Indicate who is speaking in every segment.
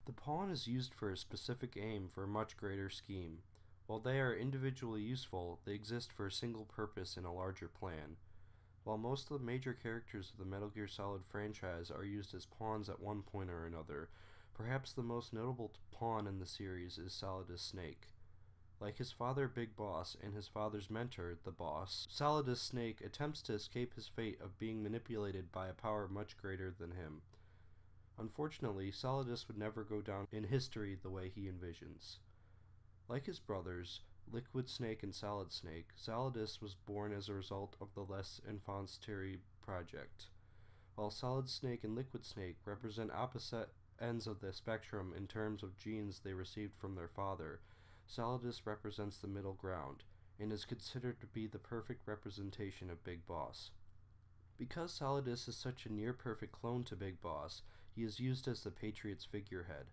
Speaker 1: The pawn is used for a specific aim for a much greater scheme. While they are individually useful, they exist for a single purpose in a larger plan. While most of the major characters of the Metal Gear Solid franchise are used as pawns at one point or another, perhaps the most notable pawn in the series is Solidus Snake. Like his father Big Boss and his father's mentor, the Boss, Solidus Snake attempts to escape his fate of being manipulated by a power much greater than him. Unfortunately, Solidus would never go down in history the way he envisions. Like his brothers, Liquid Snake and Solid Snake, Solidus was born as a result of the Les Enfants Terribles project. While Solid Snake and Liquid Snake represent opposite ends of the spectrum in terms of genes they received from their father, Solidus represents the middle ground, and is considered to be the perfect representation of Big Boss. Because Solidus is such a near-perfect clone to Big Boss, he is used as the Patriot's figurehead.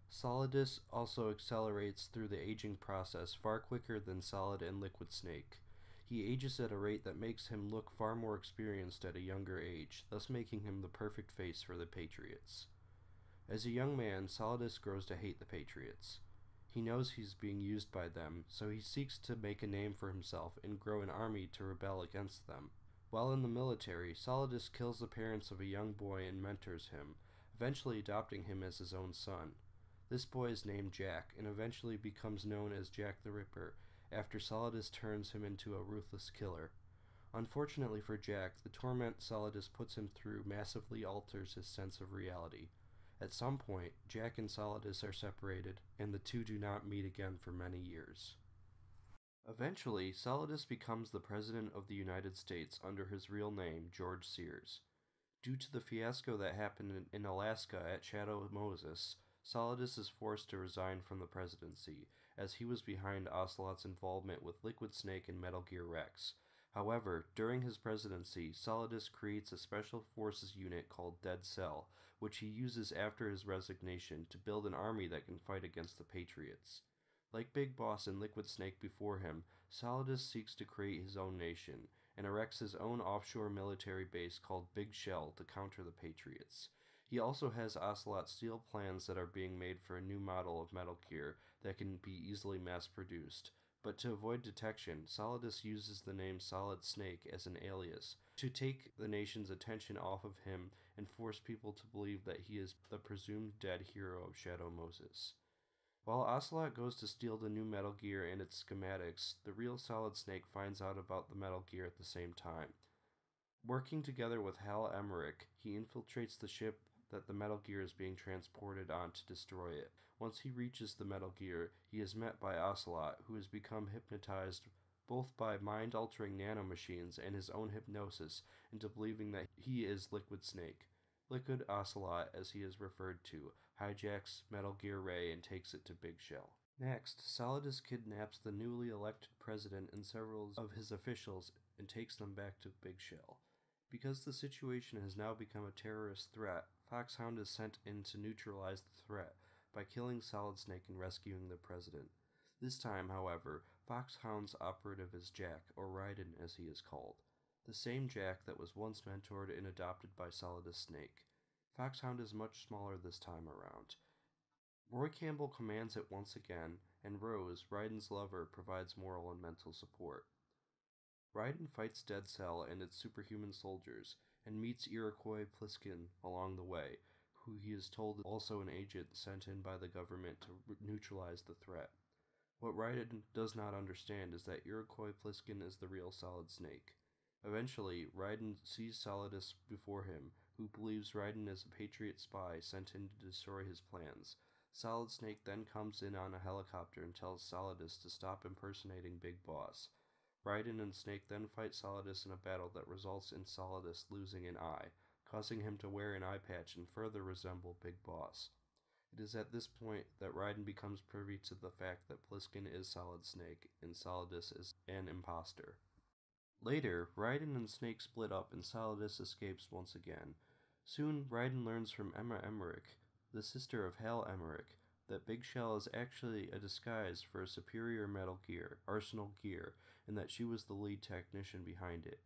Speaker 1: Solidus also accelerates through the aging process far quicker than Solid and Liquid Snake. He ages at a rate that makes him look far more experienced at a younger age, thus making him the perfect face for the Patriots. As a young man, Solidus grows to hate the Patriots. He knows he's being used by them, so he seeks to make a name for himself and grow an army to rebel against them. While in the military, Solidus kills the parents of a young boy and mentors him, eventually adopting him as his own son. This boy is named Jack, and eventually becomes known as Jack the Ripper, after Solidus turns him into a ruthless killer. Unfortunately for Jack, the torment Solidus puts him through massively alters his sense of reality. At some point, Jack and Solidus are separated, and the two do not meet again for many years. Eventually, Solidus becomes the President of the United States under his real name, George Sears. Due to the fiasco that happened in Alaska at Shadow Moses, Solidus is forced to resign from the presidency, as he was behind Ocelot's involvement with Liquid Snake and Metal Gear Rex. However, during his presidency, Solidus creates a special forces unit called Dead Cell, which he uses after his resignation to build an army that can fight against the Patriots. Like Big Boss and Liquid Snake before him, Solidus seeks to create his own nation, and erects his own offshore military base called Big Shell to counter the Patriots. He also has Ocelot steal plans that are being made for a new model of Metal Gear that can be easily mass-produced. But to avoid detection, Solidus uses the name Solid Snake as an alias to take the nation's attention off of him and force people to believe that he is the presumed dead hero of Shadow Moses. While Ocelot goes to steal the new Metal Gear and its schematics, the real Solid Snake finds out about the Metal Gear at the same time. Working together with Hal Emmerich, he infiltrates the ship that the Metal Gear is being transported on to destroy it. Once he reaches the Metal Gear, he is met by Ocelot, who has become hypnotized both by mind-altering nanomachines and his own hypnosis into believing that he is Liquid Snake. Liquid Ocelot, as he is referred to, hijacks Metal Gear Ray and takes it to Big Shell. Next, Solidus kidnaps the newly elected president and several of his officials and takes them back to Big Shell. Because the situation has now become a terrorist threat, Foxhound is sent in to neutralize the threat by killing Solid Snake and rescuing the president. This time, however, Foxhound's operative is Jack, or Raiden as he is called, the same Jack that was once mentored and adopted by Solidus Snake. Foxhound is much smaller this time around. Roy Campbell commands it once again, and Rose, Raiden's lover, provides moral and mental support. Raiden fights Dead Cell and its superhuman soldiers, and meets Iroquois Pliskin along the way, who he is told is also an agent sent in by the government to neutralize the threat. What Raiden does not understand is that Iroquois Pliskin is the real Solid Snake. Eventually, Raiden sees Solidus before him, who believes Raiden is a Patriot spy sent in to destroy his plans. Solid Snake then comes in on a helicopter and tells Solidus to stop impersonating Big Boss. Raiden and Snake then fight Solidus in a battle that results in Solidus losing an eye, causing him to wear an eye patch and further resemble Big Boss. It is at this point that Raiden becomes privy to the fact that Pliskin is Solid Snake and Solidus is an imposter. Later, Raiden and Snake split up and Solidus escapes once again. Soon, Raiden learns from Emma Emmerich, the sister of Hal Emmerich, that Big Shell is actually a disguise for a superior Metal Gear, Arsenal Gear, and that she was the lead technician behind it.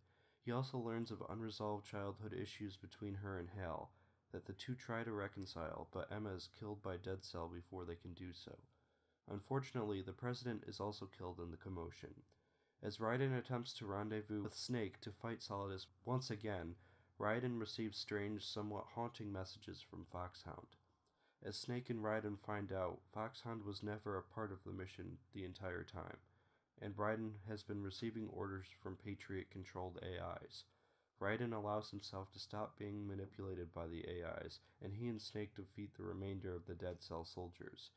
Speaker 1: He also learns of unresolved childhood issues between her and Hal. that the two try to reconcile, but Emma is killed by Dead Cell before they can do so. Unfortunately, the President is also killed in the commotion. As Raiden attempts to rendezvous with Snake to fight Solidus once again, Raiden receives strange, somewhat haunting messages from Foxhound. As Snake and Raiden find out, Foxhound was never a part of the mission the entire time, and Raiden has been receiving orders from Patriot-controlled AIs. Raiden allows himself to stop being manipulated by the AIs, and he and Snake defeat the remainder of the Dead Cell soldiers.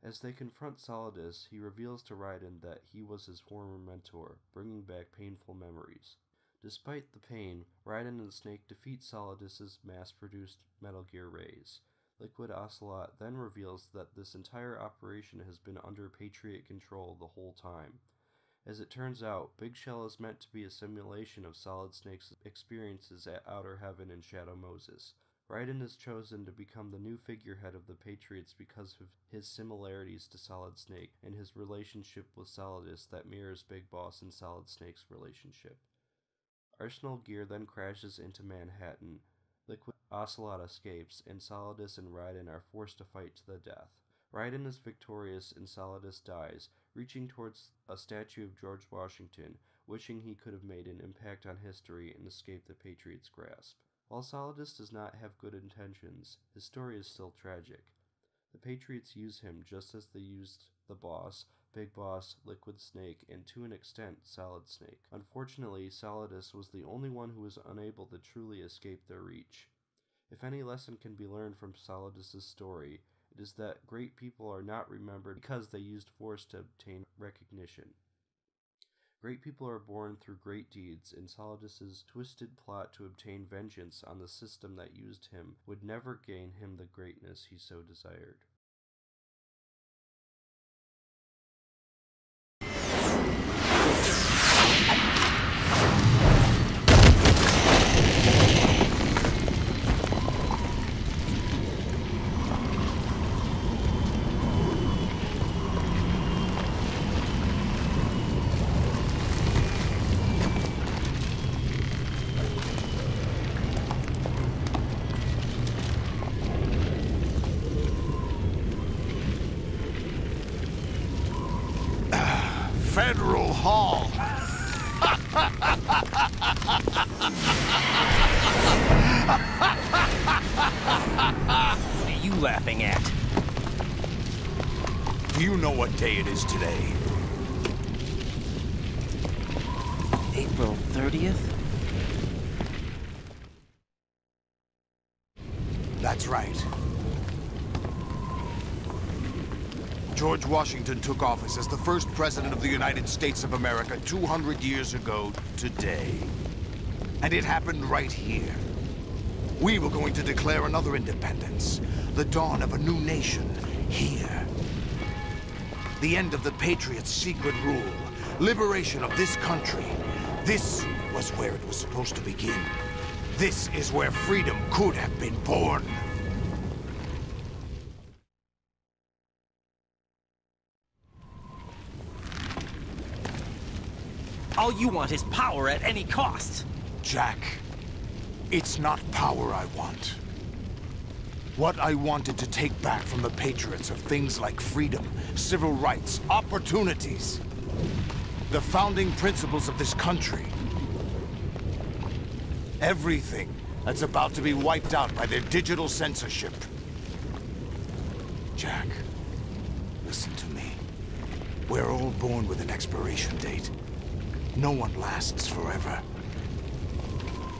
Speaker 1: As they confront Solidus, he reveals to Raiden that he was his former mentor, bringing back painful memories. Despite the pain, Raiden and Snake defeat Solidus's mass-produced Metal Gear Rays. Liquid Ocelot then reveals that this entire operation has been under Patriot control the whole time. As it turns out, Big Shell is meant to be a simulation of Solid Snake's experiences at Outer Heaven and Shadow Moses. Raiden is chosen to become the new figurehead of the Patriots because of his similarities to Solid Snake and his relationship with Solidus that mirrors Big Boss and Solid Snake's relationship. Arsenal Gear then crashes into Manhattan. Liquid Ocelot escapes, and Solidus and Raiden are forced to fight to the death. Raiden is victorious and Solidus dies, reaching towards a statue of George Washington, wishing he could have made an impact on history and escaped the Patriots' grasp. While Solidus does not have good intentions, his story is still tragic. The Patriots use him just as they used the Boss, Big Boss, Liquid Snake, and to an extent, Solid Snake. Unfortunately, Solidus was the only one who was unable to truly escape their reach. If any lesson can be learned from Solidus' story, it is that great people are not remembered because they used force to obtain recognition. Great people are born through great deeds, and Solidus' twisted plot to obtain vengeance on the system that used him would never gain him the greatness he so desired.
Speaker 2: Federal Hall.
Speaker 3: What are you laughing at?
Speaker 2: Do you know what day it is today?
Speaker 3: April 30th?
Speaker 2: That's right. George Washington took office as the first president of the United States of America 200 years ago today. And it happened right here. We were going to declare another independence, the dawn of a new nation, here. The end of the Patriots' secret rule, liberation of this country. This was where it was supposed to begin. This is where freedom could have been born.
Speaker 3: All you want is power at any cost.
Speaker 2: Jack, it's not power I want. What I wanted to take back from the Patriots are things like freedom, civil rights, opportunities. The founding principles of this country. Everything that's about to be wiped out by their digital censorship. Jack, listen to me. We're all born with an expiration date. No one lasts forever.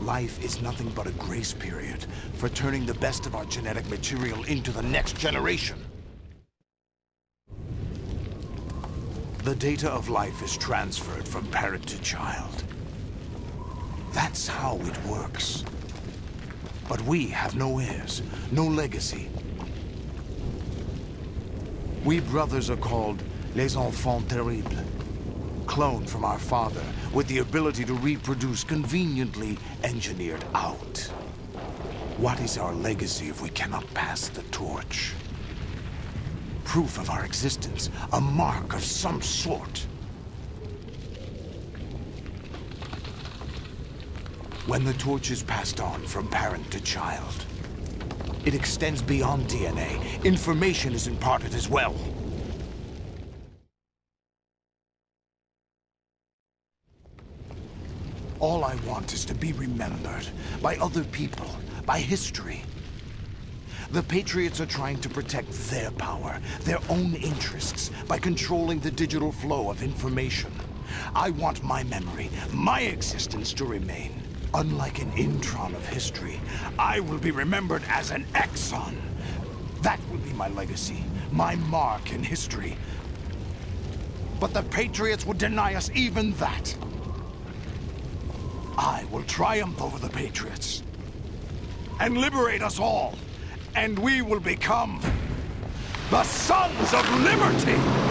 Speaker 2: Life is nothing but a grace period for turning the best of our genetic material into the next generation. The data of life is transferred from parent to child. That's how it works. But we have no heirs, no legacy. We brothers are called les enfants terribles. Cloned from our father, with the ability to reproduce conveniently engineered out. What is our legacy if we cannot pass the torch? Proof of our existence, a mark of some sort. When the torch is passed on from parent to child, It extends beyond DNA. Information is imparted as well. All I want is to be remembered by other people, by history. The Patriots are trying to protect their power, their own interests, by controlling the digital flow of information. I want my memory, my existence to remain. Unlike an intron of history, I will be remembered as an exon. That will be my legacy, my mark in history. But the Patriots would deny us even that. I will triumph over the Patriots and liberate us all, and we will become the Sons of Liberty!